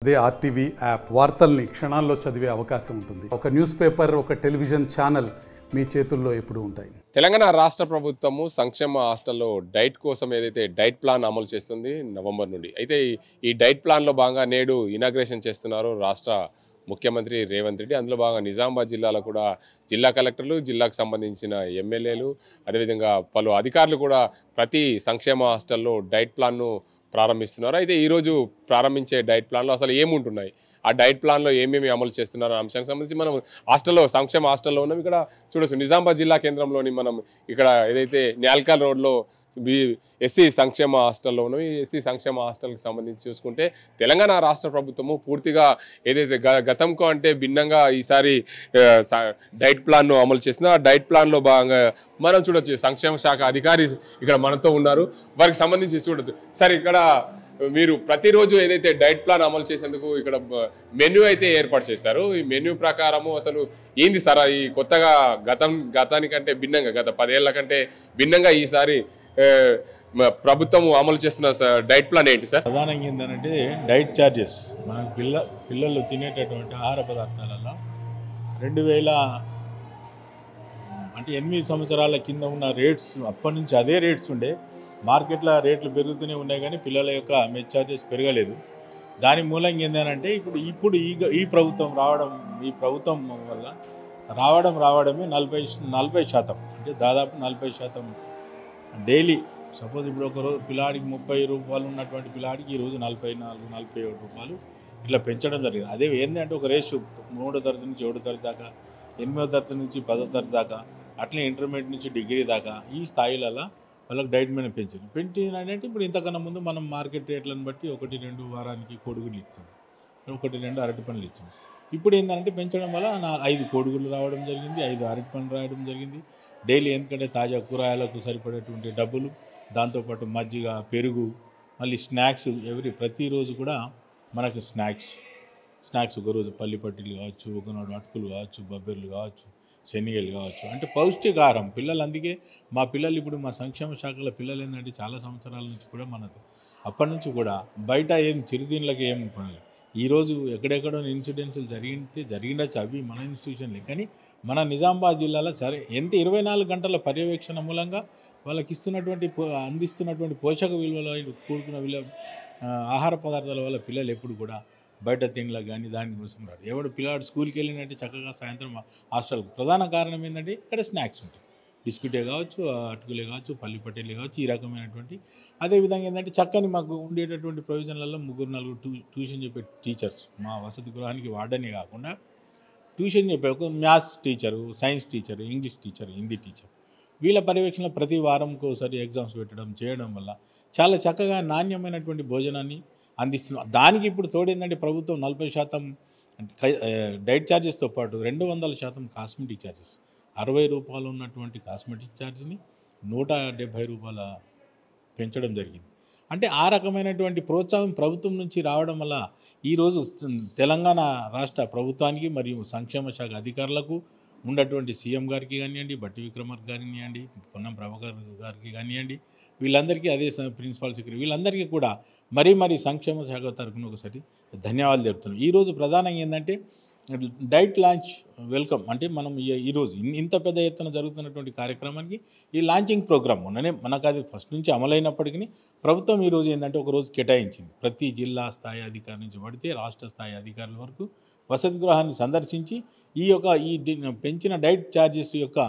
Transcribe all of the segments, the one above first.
అదే RTV app వార్తల్ని క్షణాల్లో చదివే అవకాశం ఉంటుంది. ఒక న్యూస్ పేపర్, ఒక టెలివిజన్ ఛానల్ మీ చేతుల్లో ఎప్పుడూ ఉంటాయి. తెలంగాణ రాష్ట్ర ప్రభుత్వము సంక్షేమ హాస్టల్లో డైట్ కోసం ఏదైతే డైట్ ప్లాన్ అమలు చేస్తుంది నవంబర్ నుండి. అయితే ఈ డైట్ ప్లాన్లో భాగంగా నేడు ఇనాగ్రేషన్ చేస్తున్నారు రాష్ట్ర ముఖ్యమంత్రి రేవంత్ రెడ్డి. అందులో భాగంగా నిజామాబాద్ జిల్లాలో కూడా జిల్లా కలెక్టర్లు, జిల్లాకు సంబంధించిన ఎమ్మెల్యేలు, అదేవిధంగా పలు అధికారులు కూడా ప్రతి సంక్షేమ హాస్టల్లో డైట్ ప్లాన్ను ప్రారంభిస్తున్నారు. అయితే ఈరోజు ప్రారంభించే డైట్ ప్లాన్లో అసలు ఏముంటున్నాయి, ఆ డైట్ ప్లాన్లో ఏమేమి అమలు చేస్తున్నారు అనే అంశానికి సంబంధించి మనం హాస్టల్లో సంక్షేమ హాస్టల్లో ఉన్నాం. ఇక్కడ చూడొచ్చు నిజామాబాద్ జిల్లా కేంద్రంలోని మనం ఇక్కడ ఏదైతే న్యాల్కల్ రోడ్లో ఎస్సీ సంక్షేమ హాస్టల్లో ఉన్నాం. ఈ ఎస్సీ సంక్షేమ హాస్టల్కి సంబంధించి చూసుకుంటే తెలంగాణ రాష్ట్ర ప్రభుత్వము పూర్తిగా ఏదైతే గతంకు అంటే భిన్నంగా ఈసారి డైట్ ప్లాన్ను అమలు చేసిందో ఆ డైట్ ప్లాన్లో భాగంగా మనం చూడొచ్చు సంక్షేమ శాఖ అధికారి ఇక్కడ మనతో ఉన్నారు. వారికి సంబంధించి చూడొచ్చు. సార్, ఇక్కడ మీరు ప్రతిరోజు ఏదైతే డైట్ ప్లాన్ అమలు చేసేందుకు ఇక్కడ మెన్యూ అయితే ఏర్పాటు చేశారు. ఈ మెన్యూ ప్రకారము అసలు ఏంది సార్ ఈ కొత్తగా గతానికంటే భిన్నంగా, గత 10 ఏళ్ల కంటే భిన్నంగా ఈసారి ప్రభుత్వం అమలు చేస్తున్న డైట్ ప్లాన్ ఏంటి సార్? ప్రధానంగా ఏంటంటే డైట్ ఛార్జెస్ మనకు పిల్లలు తినేటటువంటి ఆహార పదార్థాలలో 2000 అంటే 8 సంవత్సరాల కింద ఉన్న రేట్స్ అప్పటి నుంచి అదే రేట్స్ ఉండే. మార్కెట్లో రేట్లు పెరుగుతూనే ఉన్నాయి కానీ పిల్లల యొక్క మెస్ ఛార్జెస్ పెరగలేదు. దాని మూలంగా ఏంటంటే ఇప్పుడు ఈ ప్రభుత్వం వల్ల రావడమే 40% అంటే దాదాపు 40% డైలీ. సపోజ్ ఇప్పుడు ఒక రోజు పిల్లాడికి 30 రూపాయలు ఉన్నటువంటి పిల్లాడికి ఈరోజు 44-47 రూపాయలు ఇట్లా పెంచడం జరిగింది. అదే ఏంటంటే ఒక రేషు 3వ తరగతి నుంచి 7వ తరగతి దాకా, 8వ తరగతి నుంచి 10వ తరగతి దాకా, అట్లే ఇంటర్మీడియట్ నుంచి డిగ్రీ దాకా ఈ స్థాయిలలో వాళ్ళకి డైట్ మీద పెంచిందంటే ఇప్పుడు ఇంతకన్నా ముందు మనం మార్కెట్ రేట్లను బట్టి 1-2 వారానికి కోడిగుడ్లు ఇచ్చాం, 1-2 అరటిపండ్లు ఇచ్చాం. ఇప్పుడు ఏంటంటే పెంచడం వల్ల 5 కోడిగుడ్లు రావడం జరిగింది, 5 అరటిపండ్లు రావడం జరిగింది డైలీ. ఎందుకంటే తాజా కూరగాయలకు సరిపడేటువంటి డబ్బులు, దాంతోపాటు మజ్జిగ, పెరుగు, మళ్ళీ స్నాక్స్ ప్రతిరోజు కూడా మనకు స్నాక్స్ ఒకరోజు పల్లి పట్టీలు కావచ్చు, ఒకనాడు అటుకులు కావచ్చు, బొబ్బెర్లు కావచ్చు, శనగలు కావచ్చు, అంటే పౌష్టికాహారం పిల్లలు. అందుకే మా పిల్లలు ఇప్పుడు మా సంక్షేమ శాఖల పిల్లలు ఏంటంటే చాలా సంవత్సరాల నుంచి కూడా మనకు అప్పటి నుంచి కూడా బయట ఏం చిరుతిండ్లకి ఏం కొనలేదు. ఈరోజు ఎక్కడెక్కడో ఇన్సిడెంట్స్ జరిగిండొచ్చు, అవి మన ఇన్స్టిట్యూషన్లే. కానీ మన నిజామాబాద్ జిల్లాలో సరే ఎంత 24 గంటల పర్యవేక్షణ మూలంగా వాళ్ళకి అందిస్తున్నటువంటి పోషక విలువలు కూడుకున్న ఆహార పదార్థాల వల్ల పిల్లలు ఎప్పుడు కూడా బయట తిండ్లకు కానీ దానికోసం రాడు. ఎవడు పిల్లాడు స్కూల్కి వెళ్ళినట్టే చక్కగా సాయంత్రం హాస్టల్కి. ప్రధాన కారణం ఏంటంటే ఇక్కడ స్నాక్స్ ఉంటాయి, బిస్కెటే కావచ్చు, అటుకులే కావచ్చు, పల్లి పట్టేలే కావచ్చు, ఈ రకమైనటువంటి. అదేవిధంగా ఏంటంటే చక్కని మాకు ఉండేటటువంటి ప్రొవిజన్లలో 3-4 ట్యూషన్ చెప్పే టీచర్స్ మా వసతి గృహానికి వాడనే కాకుండా ట్యూషన్ చెప్పే ఒక maths teacher, science teacher, English teacher, Hindi teacher, వీళ్ళ పర్యవేక్షణ ప్రతి వారంకి ఒకసారి ఎగ్జామ్స్ చేయడం వల్ల చాలా చక్కగా నాణ్యమైనటువంటి భోజనాన్ని అందిస్తున్నాం. దానికి ఇప్పుడు తోడేందంటే ప్రభుత్వం 40% డైట్ ఛార్జెస్తో పాటు 200% కాస్మెటిక్ ఛార్జెస్, 60 రూపాయలు ఉన్నటువంటి కాస్మెటిక్ ఛార్జ్ని 170 రూపాయల పెంచడం జరిగింది. అంటే ఆ రకమైనటువంటి ప్రోత్సాహం ప్రభుత్వం నుంచి రావడం వల్ల ఈరోజు తెలంగాణ రాష్ట్ర ప్రభుత్వానికి మరియు సంక్షేమ శాఖ అధికారులకు ఉన్నటువంటి సీఎం గారికి కానివ్వండి, బట్టి విక్రమార్క కానివ్వండి, పొన్నం ప్రభాకర్ గారికి కానివ్వండి, వీళ్ళందరికీ అదే ప్రిన్సిపల్ సెక్రటరీ వీళ్ళందరికీ కూడా మరీ సంక్షేమ శాఖ తరఫున ఒకసారి ధన్యవాదాలు చెప్తున్నాం. ఈరోజు ప్రధానంగా ఏంటంటే డైట్ లాంచ్ వెల్కమ్. అంటే మనం ఈరోజు ఇంత పెద్ద ఎత్తున జరుగుతున్నటువంటి కార్యక్రమానికి ఈ లాంచింగ్ ప్రోగ్రామ్ ఉన్ననే మనకు అది ఫస్ట్ నుంచి అమలైనప్పటికీ ప్రభుత్వం ఈరోజు ఏంటంటే ఒక రోజు కేటాయించింది. ప్రతి జిల్లా స్థాయి అధికారి నుంచి పడితే రాష్ట్ర స్థాయి అధికారుల వరకు వసతి గృహాన్ని సందర్శించి ఈ పెంచిన డైట్ ఛార్జెస్ యొక్క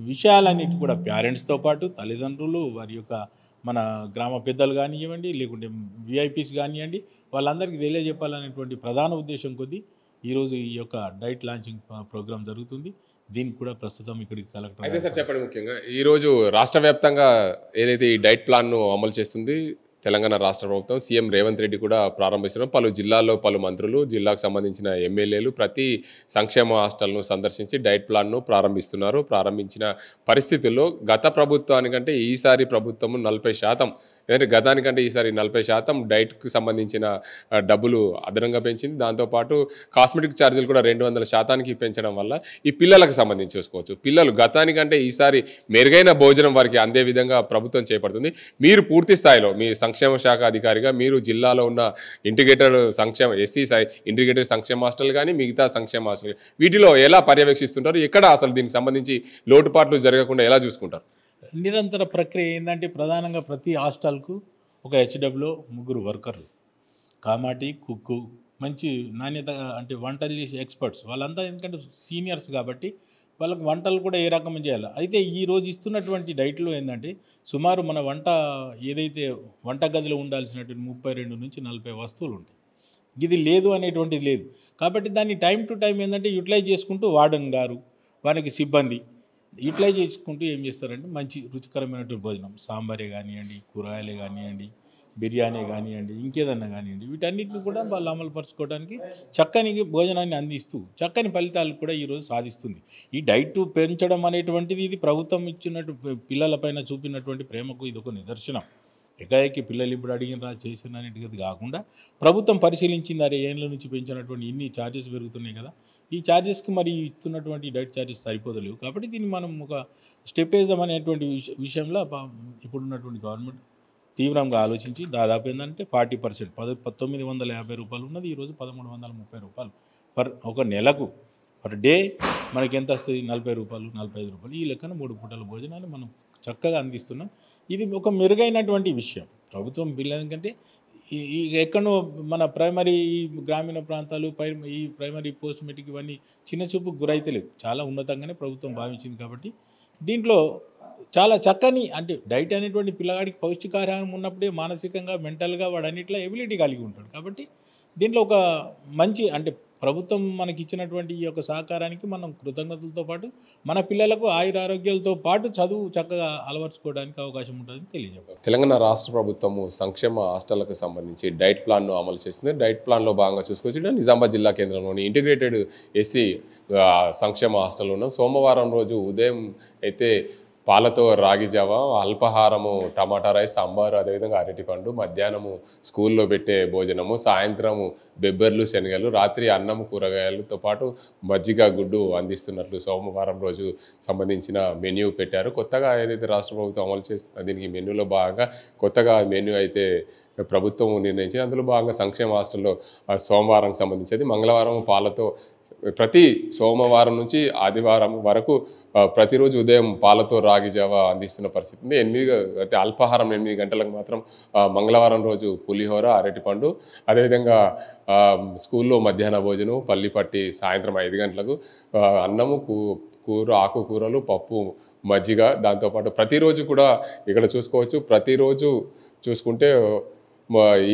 విషయాలన్నిటి కూడా పేరెంట్స్తో పాటు తల్లిదండ్రులు, వారి యొక్క మన గ్రామ పెద్దలు కానివ్వండి, లేకుంటే విఐపీస్ కానివ్వండి, వాళ్ళందరికీ తెలియజెప్పాలనేటువంటి ప్రధాన ఉద్దేశం కొద్దీ ఈరోజు ఈ యొక్క డైట్ లాంచింగ్ ప్రోగ్రామ్ జరుగుతుంది. దీనికి కూడా ప్రస్తుతం ఇక్కడికి కలెక్టర్. అయితే సార్ చెప్పండి, ముఖ్యంగా ఈరోజు రాష్ట్ర వ్యాప్తంగా ఏదైతే ఈ డైట్ ప్లాన్ను అమలు చేస్తుంది తెలంగాణ రాష్ట్ర ప్రభుత్వం, సీఎం రేవంత్ రెడ్డి కూడా ప్రారంభిస్తున్నారు. పలు జిల్లాల్లో పలు మంత్రులు, జిల్లాకు సంబంధించిన ఎమ్మెల్యేలు ప్రతి సంక్షేమ హాస్టల్ను సందర్శించి డైట్ ప్లాన్ను ప్రారంభిస్తున్నారు. ప్రారంభించిన పరిస్థితుల్లో గత ప్రభుత్వానికంటే ఈసారి ప్రభుత్వం 40%, ఎందుకంటే గతానికంటే ఈసారి 40% డైట్కి సంబంధించిన డబ్బులు అదనంగా పెంచింది. దాంతోపాటు కాస్మెటిక్ ఛార్జీలు కూడా 200% పెంచడం వల్ల ఈ పిల్లలకు సంబంధించి చూసుకోవచ్చు. పిల్లలు గతానికంటే ఈసారి మెరుగైన భోజనం వారికి అందే విధంగా ప్రభుత్వం చేపడుతుంది. మీరు పూర్తి స్థాయిలో మీ సంక్షేమ శాఖ అధికారిగా మీరు జిల్లాలో ఉన్న ఇంటిగ్రేటెడ్ సంక్షేమ ఎస్సీ ఇంటిగ్రేటెడ్ సంక్షేమ హాస్టల్ కానీ మిగతా సంక్షేమ హాస్టల్ వీటిలో ఎలా పర్యవేక్షిస్తుంటారు? ఎక్కడ అసలు దీనికి సంబంధించి లోటుపాట్లు జరగకుండా ఎలా చూసుకుంటారు? నిరంతర ప్రక్రియ ఏంటంటే ప్రధానంగా ప్రతి హాస్టల్కు ఒక హెచ్డబ్ల్యూ 3 వర్కర్లు, కామాటి, కుక్కు, మంచి నాణ్యత అంటే వంటలు చేసే ఎక్స్పర్ట్స్ వాళ్ళంతా, ఎందుకంటే సీనియర్స్ కాబట్టి వాళ్ళకి వంటలు కూడా ఏ రకం చేయాలి. అయితే ఈరోజు ఇస్తున్నటువంటి డైట్లో ఏంటంటే సుమారు మన ఏదైతే వంట గదిలో ఉండాల్సినటువంటి 32 నుంచి 40 వస్తువులు ఉంటాయి. ఇది లేదు అనేటువంటిది లేదు. కాబట్టి దాన్ని టైం టు టైం ఏంటంటే యూటిలైజ్ చేసుకుంటూ వార్డెన్ గారు వారికి సిబ్బంది యూటిలైజ్ చేసుకుంటూ ఏం చేస్తారంటే మంచి రుచికరమైనటువంటి భోజనం, సాంబారే కానివ్వండి, కూరగాయలే కానివ్వండి, బిర్యానీ కానివ్వండి, ఇంకేదన్నా కానివ్వండి, వీటన్నిటిని కూడా వాళ్ళు అమలుపరచుకోవడానికి చక్కని భోజనాన్ని అందిస్తూ చక్కని ఫలితాలు కూడా ఈరోజు సాధిస్తుంది. ఈ డైట్ పెంచడం అనేటువంటిది ఇది ప్రభుత్వం ఇచ్చినట్టు పిల్లలపైన చూపినటువంటి ప్రేమకు ఇది ఒక నిదర్శనం. ఏకాఏకి పిల్లలు ఇప్పుడు అడిగినరా చేసిన అనేటిది కాకుండా ప్రభుత్వం పరిశీలించింది, అరే ఏళ్ళ నుంచి పెంచినటువంటి ఇన్ని ఛార్జెస్ పెరుగుతున్నాయి కదా, ఈ ఛార్జెస్కి మరి ఇస్తున్నటువంటి డైట్ ఛార్జెస్ సరిపోదలేవు. కాబట్టి దీన్ని మనం ఒక స్టెప్ వేద్దామనేటువంటి విషయంలో ఇప్పుడున్నటువంటి గవర్నమెంట్ తీవ్రంగా ఆలోచించి దాదాపు ఏంటంటే 40% 1950 రూపాయలు ఉన్నది ఈరోజు 1330 రూపాయలు ఒక నెలకు పర్ డే మనకి ఎంత వస్తుంది? 40 రూపాయలు, 45 రూపాయలు. ఈ లెక్కన 3 పూటల భోజనాన్ని మనం చక్కగా అందిస్తున్నాం. ఇది ఒక మెరుగైనటువంటి విషయం. ప్రభుత్వం పిల్లలకంటే ఈ ఎక్కడో మన ప్రైమరీ గ్రామీణ ప్రాంతాలు ఈ ప్రైమరీ పోస్ట్ మెట్రిక్ ఇవన్నీ చిన్న చూపుకు గురైతలేవు, చాలా ఉన్నతంగానే ప్రభుత్వం భావించింది. కాబట్టి దీంట్లో చాలా చక్కని అంటే డైట్ అనేటువంటి పిల్లగాడికి పౌష్టికాహారం ఉన్నప్పుడే మానసికంగా మెంటల్గా వాడు అన్నింటిలో ఎబిలిటీ కలిగి ఉంటాడు. కాబట్టి దీంట్లో ఒక మంచి అంటే ప్రభుత్వం మనకి ఇచ్చినటువంటి ఈ యొక్క సహకారానికి మనం కృతజ్ఞతలతో పాటు మన పిల్లలకు ఆయురారోగ్యాలతో పాటు చదువు చక్కగా అలవర్చుకోవడానికి అవకాశం ఉంటుందని తెలియజేయాలి. తెలంగాణ రాష్ట్ర ప్రభుత్వము సంక్షేమ హాస్టళ్లకు సంబంధించి డైట్ ప్లాన్ను అమలు చేస్తుంది. డైట్ ప్లాన్లో భాగంగా చూసుకొచ్చి నిజామాబాద్ జిల్లా కేంద్రంలోని ఇంటిగ్రేటెడ్ ఎస్సీ సంక్షేమ హాస్టల్ ఉన్నాం. సోమవారం రోజు ఉదయం అయితే పాలతో రాగి జావ, అల్పాహారము టమాటా రైస్, సాంబారు, అదేవిధంగా అరటిపండు, మధ్యాహ్నము స్కూల్లో పెట్టే భోజనము, సాయంత్రము బెబ్బర్లు, శనగలు, రాత్రి అన్నము, కూరగాయలతో పాటు మజ్జిగ, గుడ్డు అందిస్తున్నట్లు సోమవారం రోజు సంబంధించిన మెన్యూ పెట్టారు. కొత్తగా ఏదైతే రాష్ట్ర ప్రభుత్వం అమలు చేస్తున్న దీనికి మెన్యూలో భాగంగా కొత్తగా మెన్యూ అయితే ప్రభుత్వం నిర్ణయించింది. అందులో భాగంగా సంక్షేమ హాస్టల్లో సోమవారం సంబంధించేది మంగళవారం పాలతో ప్రతి సోమవారం నుంచి ఆదివారం వరకు ప్రతిరోజు ఉదయం పాలతో రాగి జావ అందిస్తున్న పరిస్థితి ఉంది. 8 అల్పాహారం 8 గంటలకు మాత్రం మంగళవారం రోజు పులిహోర, అరటిపండు, అదేవిధంగా స్కూల్లో మధ్యాహ్న భోజనం పల్లిపట్టి సాయంత్రం 5 గంటలకు అన్నము, ఆకుకూరలు, పప్పు, మజ్జిగ. దాంతోపాటు ప్రతిరోజు కూడా ఇక్కడ చూసుకోవచ్చు, ప్రతిరోజు చూసుకుంటే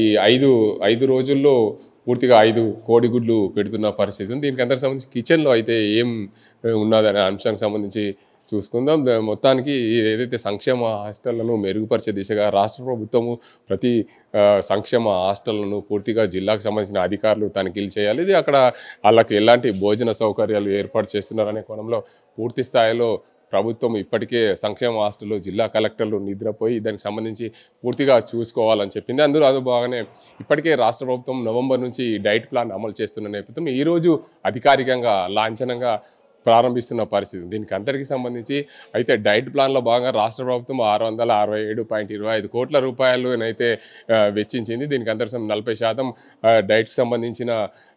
ఈ 5 రోజుల్లో పూర్తిగా 5 కోడిగుడ్లు పెడుతున్న పరిస్థితి ఉంది. దీనికి అందరికి సంబంధించి కిచెన్లో అయితే ఏం ఉన్నదనే అంశానికి సంబంధించి చూసుకుందాం. మొత్తానికి ఏదైతే సంక్షేమ హాస్టళ్లను మెరుగుపరిచే దిశగా రాష్ట్ర ప్రభుత్వము ప్రతి సంక్షేమ హాస్టళ్లను పూర్తిగా జిల్లాకు సంబంధించిన అధికారులు తనిఖీలు చేయాలి. ఇది అక్కడ వాళ్ళకి ఎలాంటి భోజన సౌకర్యాలు ఏర్పాటు చేస్తున్నారనే కోణంలో పూర్తి స్థాయిలో ప్రభుత్వం ఇప్పటికే సంక్షేమ హాస్టల్లో జిల్లా కలెక్టర్లు నిద్రపోయి దానికి సంబంధించి పూర్తిగా చూసుకోవాలని చెప్పింది. అందులో బాగానే ఇప్పటికే రాష్ట్ర ప్రభుత్వం నవంబర్ నుంచి డైట్ ప్లాన్ అమలు చేస్తున్న నేపథ్యం ఈరోజు అధికారికంగా లాంఛనంగా ప్రారంభిస్తున్న పరిస్థితి. దీనికి అందరికీ సంబంధించి అయితే డైట్ ప్లాన్లో భాగంగా రాష్ట్ర ప్రభుత్వం 667.25 కోట్ల రూపాయలునైతే వెచ్చించింది. దీనికి అందరికీ 40% డైట్కి సంబంధించిన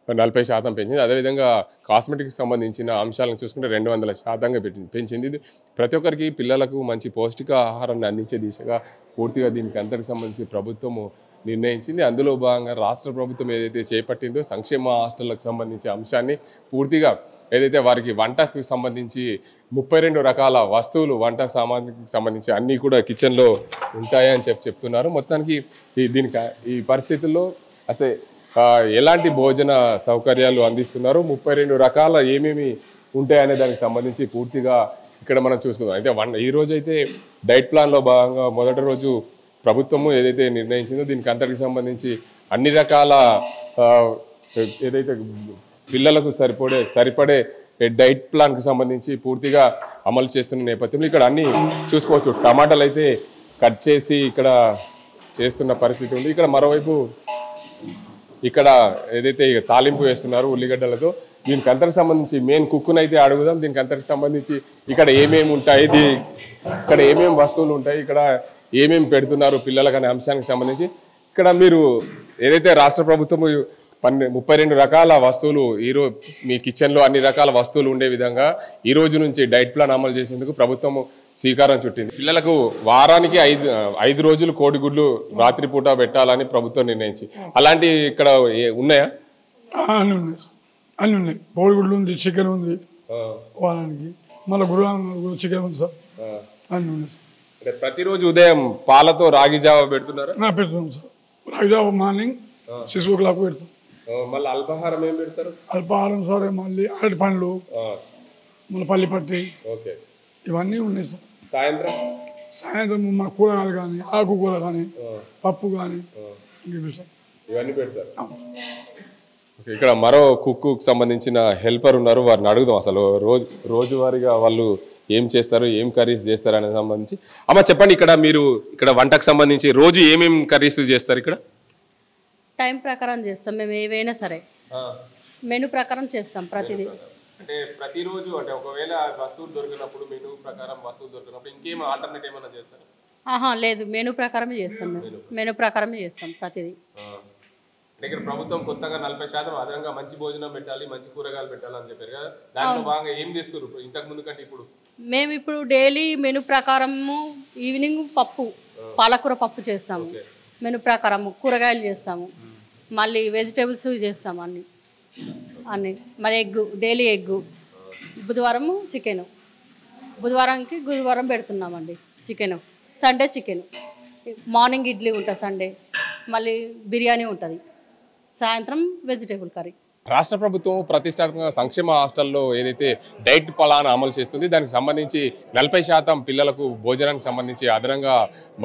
40% పెంచింది. అదేవిధంగా కాస్మెటిక్కి సంబంధించిన అంశాలను చూసుకుంటే 200% పెంచింది. ఇది ప్రతి ఒక్కరికి పిల్లలకు మంచి పౌష్టికాహారాన్ని అందించే దిశగా పూర్తిగా దీనికి అందరికి సంబంధించి ప్రభుత్వము నిర్ణయించింది. అందులో భాగంగా రాష్ట్ర ప్రభుత్వం ఏదైతే చేపట్టిందో సంక్షేమ హాస్టళ్లకు సంబంధించి అంశాన్ని పూర్తిగా ఏదైతే వారికి వంటకు సంబంధించి 32 రకాల వస్తువులు వంట సామాగ్రికి సంబంధించి అన్నీ కూడా కిచెన్లో ఉంటాయని చెప్తున్నారు. మొత్తానికి దీనికి ఈ పరిస్థితుల్లో అసలు ఎలాంటి భోజన సౌకర్యాలు అందిస్తున్నారు, 32 రకాల ఏమేమి ఉంటాయనే దానికి సంబంధించి పూర్తిగా ఇక్కడ మనం చూసుకుందాం. అయితే ఈ రోజు అయితే డైట్ ప్లాన్లో భాగంగా మొదటి రోజు ప్రభుత్వము ఏదైతే నిర్ణయించిందో దీనికి అంతటికి సంబంధించి అన్ని రకాల ఏదైతే పిల్లలకు సరిపడే డైట్ ప్లాన్కి సంబంధించి పూర్తిగా అమలు చేస్తున్న నేపథ్యంలో ఇక్కడ అన్నీ చూసుకోవచ్చు. టమాటాలు అయితే కట్ చేసి ఇక్కడ చేస్తున్న పరిస్థితి ఉంది. ఇక్కడ మరోవైపు ఇక్కడ ఏదైతే తాలింపు వేస్తున్నారు ఉల్లిగడ్డలతో, దీనికి అంతటికి సంబంధించి మెయిన్ కుక్కును అయితే అడుగుదాం. దీనికి అంతటికి సంబంధించి ఇక్కడ ఏమేమి ఉంటాయి, ఇక్కడ ఏమేమి వస్తువులు ఉంటాయి, ఇక్కడ ఏమేమి పెడుతున్నారు పిల్లలకు అనే అంశానికి సంబంధించి ఇక్కడ మీరు ఏదైతే రాష్ట్ర ప్రభుత్వం 32 రకాల వస్తువులు ఈరోజు మీ కిచెన్లో అన్ని రకాల వస్తువులు ఉండే విధంగా ఈ రోజు నుంచి డైట్ ప్లాన్ అమలు చేసేందుకు ప్రభుత్వం శ్రీకారం చుట్టింది. పిల్లలకు వారానికి 5 రోజులు కోడిగుడ్లు రాత్రిపూట పెట్టాలని ప్రభుత్వం నిర్ణయించి అలాంటి ఇక్కడ ఉన్నాయా? అన్నీ ఉన్నాయి. కోడిగుడ్లు ఉంది, చికెన్ ఉంది వారానికి, మళ్ళీ గురువారం చికెన్ ఉంది సార్. అన్నీ ఉన్నాయి సార్. అంటే ప్రతిరోజు ఉదయం పాలతో రాగి జావ పెడుతున్నారా? పెడుతున్నాం సార్. రాగి జావ మార్నింగ్ 6 o'clock పెడతాం. మళ్ళీ అల్పాహారం ఏం పెడతారు? అల్పాహారం సార్ మళ్ళీ అరటి పండ్లు, మళ్ళీ పల్లి పట్టి, ఇవన్నీ ఉన్నాయి సార్. సాయంత్రం మన కూరగాయలు కానీ, ఆకుకూర కానీ, పప్పు కానీ ఇవి సార్ ఇవన్నీ పెడతారు. ఇక్కడ మరో కుక్కు సంబంధించిన హెల్పర్ ఉన్నారు, వారిని అడుగుదాం అసలు రోజువారీగా వాళ్ళు ఏం చేస్తారు, ఏం కర్రీస్ చేస్తారు అనే సంబంధించి. అమ్మ చెప్పండి, ఇక్కడ వంటకు సంబంధించి రోజు ఏమేమి కర్రీస్ చేస్తారు? ఇక్కడ టైం ప్రకారం చేస్తాం మేము, ఏవైనా సరే మెనూ ప్రకారం చేస్తాం ప్రతిదీ. అంటే ప్రతిరోజు అంటే ఒకవేళ వస్తువులు దొరికినప్పుడు మెనూ ప్రకారం వస్తువులు దొరికినప్పుడు ఇంకేం ఆల్టర్నేట్ ఏమైనా చేస్తారు? లేదు, మెనూ ప్రకారమే చేస్తాం మేము, మెనూ ప్రకారమే చేస్తాం ప్రతిదీ. ఇక్కడ ప్రభుత్వం కొత్తగా 40% అదనంగా మంచి భోజనం పెట్టాలి, మంచి కూరగాయలు పెట్టాలని చెప్పారు కదా, దాంట్లో భాగంగా ఏం చేస్తారు ఇంతకు ముందు కంటే ఇప్పుడు? మేము ఇప్పుడు డైలీ మెనూ ప్రకారము ఈవినింగ్ పప్పు, పాలకూర పప్పు చేస్తాము మెనూ ప్రకారము, కూరగాయలు చేస్తాము, మళ్ళీ వెజిటేబుల్స్ చేస్తాము అన్నీ మళ్ళీ డైలీ ఎగ్గు, బుధవారము చికెను, బుధవారంకి గురువారం పెడుతున్నామండి chicken, Sunday chicken, morning idli ఉంటుంది, సండే మళ్ళీ బిర్యానీ ఉంటుంది, సాయంత్రం వెజిటేబుల్ కర్రీ. రాష్ట్ర ప్రభుత్వం ప్రతిష్టాత్మక సంక్షేమ హాస్టల్లో ఏదైతే డైట్ ప్లాన్ అమలు చేస్తుంది, దానికి సంబంధించి 40% పిల్లలకు భోజనానికి సంబంధించి అదనంగా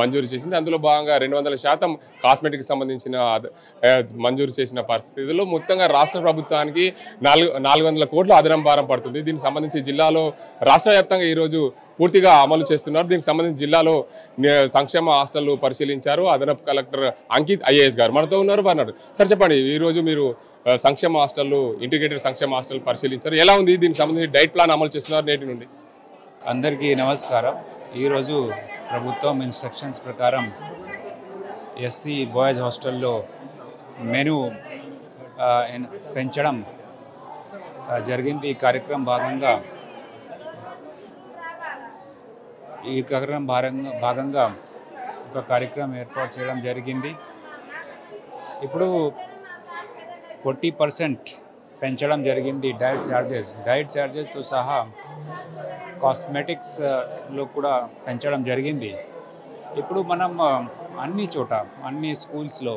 మంజూరు చేసింది. అందులో భాగంగా 200% కాస్మెటిక్కి సంబంధించిన మంజూరు చేసిన పరిస్థితుల్లో మొత్తంగా రాష్ట్ర ప్రభుత్వానికి 400 కోట్ల అదనం భారం పడుతుంది. దీనికి సంబంధించి జిల్లాలో రాష్ట్ర వ్యాప్తంగా ఈరోజు పూర్తిగా అమలు చేస్తున్నారు. దీనికి సంబంధించి జిల్లాలో సంక్షేమ హాస్టళ్లు పరిశీలించారు అదనపు కలెక్టర్ అంకిత్ ఐఏఎస్ గారు మనతో ఉన్నారు. అన్నాడు సార్ చెప్పండి, ఈరోజు మీరు సంక్షేమ హాస్టళ్లు ఇంటిగ్రేటెడ్ సంక్షేమ హాస్టల్ పరిశీలించారు, ఎలా ఉంది? దీనికి సంబంధించి డైట్ ప్లాన్ అమలు చేస్తున్నారు నేటి నుండి? అందరికీ నమస్కారం. ఈరోజు ప్రభుత్వం ఇన్స్ట్రక్షన్స్ ప్రకారం ఎస్సీ బాయ్స్ హాస్టల్లో మెనూ పెంచడం జరిగింది. ఈ కార్యక్రమం భాగంగా ఒక కార్యక్రమం ఏర్పాటు చేయడం జరిగింది. ఇప్పుడు 40% పెంచడం జరిగింది డైట్ ఛార్జెస్తో సహా కాస్మెటిక్స్లో కూడా పెంచడం జరిగింది. ఇప్పుడు మనం అన్ని స్కూల్స్లో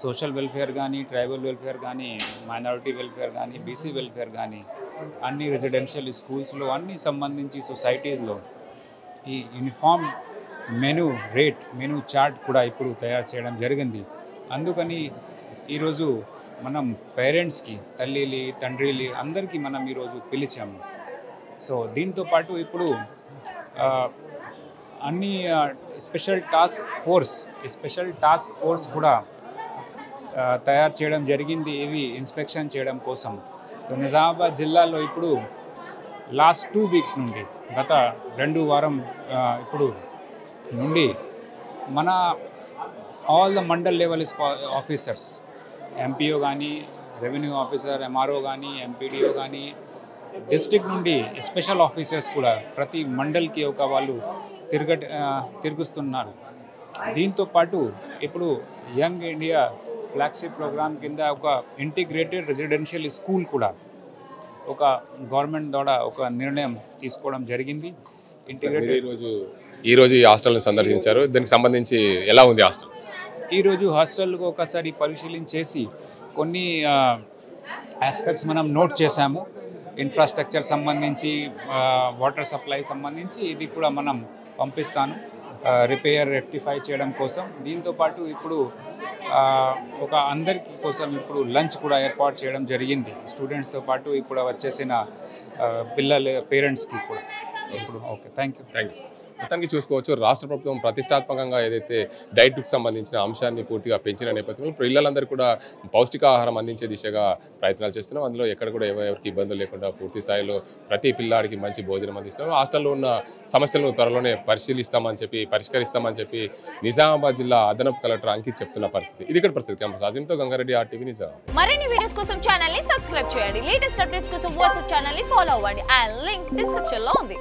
సోషల్ వెల్ఫేర్ కానీ, ట్రైబల్ వెల్ఫేర్ కానీ, మైనారిటీ వెల్ఫేర్ కానీ, బీసీ వెల్ఫేర్ కానీ, అన్ని రెసిడెన్షియల్ స్కూల్స్లో అన్ని సంబంధించి సొసైటీస్లో ఈ యూనిఫామ్ మెనూ చార్ట్ కూడా ఇప్పుడు తయారు చేయడం జరిగింది. అందుకని ఈరోజు మనం పేరెంట్స్కి, తల్లిలి తండ్రిలి అందరికీ మనం ఈరోజు పిలిచాము. సో దీంతో పాటు ఇప్పుడు అన్ని స్పెషల్ టాస్క్ ఫోర్స్ కూడా తయారు చేయడం జరిగింది ఇవి ఇన్స్పెక్షన్ చేయడం కోసం. నిజామాబాద్ జిల్లాలో ఇప్పుడు లాస్ట్ 2 weeks నుండి, గత 2 వారం ఇప్పుడు నుండి మన all the mandal level officers, MPO కానీ, రెవెన్యూ ఆఫీసర్, ఎంఆర్ఓ కానీ, ఎంపీడీఓ కానీ, డిస్ట్రిక్ట్ నుండి స్పెషల్ ఆఫీసర్స్ కూడా ప్రతి మండల్కి వాళ్ళు తిరుగుతున్నారు. దీంతో పాటు ఇప్పుడు యంగ్ ఇండియా ఫ్లాగ్షిప్ ప్రోగ్రామ్ కింద ఒక ఇంటిగ్రేటెడ్ రెసిడెన్షియల్ స్కూల్ కూడా ఒక గవర్నమెంట్ ద్వారా ఒక నిర్ణయం తీసుకోవడం జరిగింది. ఈరోజు ఈ హాస్టల్ని సందర్శించారు, దీనికి సంబంధించి ఎలా ఉంది హాస్టల్? ఈరోజు హాస్టల్కు ఒకసారి పరిశీలించేసి కొన్ని ఆస్పెక్ట్స్ మనం నోట్ చేశాము. ఇన్ఫ్రాస్ట్రక్చర్ సంబంధించి, వాటర్ సప్లై సంబంధించి ఇది కూడా మనం పంపిస్తాను రిపేర్ రెక్టిఫై చేయడం కోసం. దీంతోపాటు ఇప్పుడు ఒక అందరికి కోసం ఇప్పుడు లంచ్ కూడా ఏర్పాటు చేయడం జరిగింది. స్టూడెంట్స్తో పాటు ఇప్పుడు వచ్చేసిన పిల్లల పేరెంట్స్కి కూడా ఇప్పుడు ఓకే, థ్యాంక్ యూ. మొత్తానికి చూసుకోవచ్చు రాష్ట్ర ప్రభుత్వం ప్రతిష్టాత్మకంగా ఏదైతే డైట్కు సంబంధించిన అంశాన్ని పూర్తిగా పెంచిన నేపథ్యంలో ఇప్పుడు పిల్లలందరూ కూడా పౌష్టికాహారం అందించే దిశగా ప్రయత్నాలు చేస్తున్నాం. అందులో ఎక్కడ కూడా ఎవరికి ఇబ్బందులు లేకుండా పూర్తి స్థాయిలో ప్రతి పిల్లాడికి మంచి భోజనం అందిస్తున్నాం. హాస్టల్లో ఉన్న సమస్యలను త్వరలోనే పరిష్కరిస్తామని చెప్పి నిజామాబాద్ జిల్లా అదనపు కలెక్టర్ అంకిత్ చెప్తున్న పరిస్థితి. ఇది ఇక్కడ పరిస్థితి. క్యాంపస్ అజిమ్తో గంగారెడ్డి, RTV నిజామాబాద్. మరిన్ని వీడియోస్ కోసం ఛానల్ ని సబ్స్క్రైబ్ చేయండి. లేటెస్ట్ అప్డేట్స్ కోసం వాట్సాప్ ఛానల్ ని ఫాలో అవ్వండి. ఆ లింక్ డిస్క్రిప్షన్ లో ఉంది.